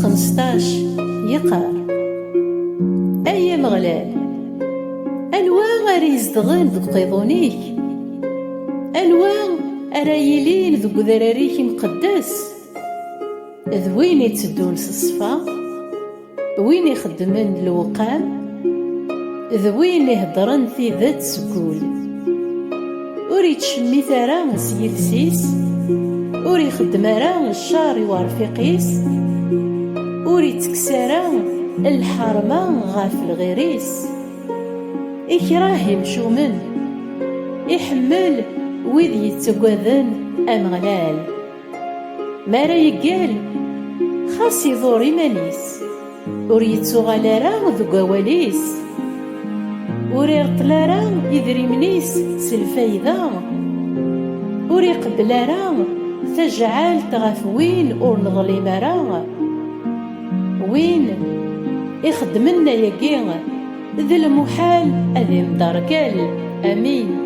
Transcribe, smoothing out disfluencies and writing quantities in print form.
15 يقار: أيا مغلال، ألوا غير يزدغن ذو قيضونيك، ألوا أرايلين ذو ذراريك مقدس، ذوين يتدون سصفا، وين يخدمن الوقام، ذوين يهدرن ذات سكول، ور يتشمي ثرا سيلسيس، ور يخدم راه الشار ورفيقيس، ور يتكسرا الحرمة غاف الغيريس، إكراه يمشومن يحمل ويذ يتقوذن أمغلال، مارا يقال خاص يضور إيمانيس، ور يتوغال راه ذو قواليس، ور يرطل راه يدريمنيس سالفايدة، ور يقبل راه تجعل تغاف وين ور نظلم راه، وين يخدمنا يقين ذي المحال أذي مداركال. آمين.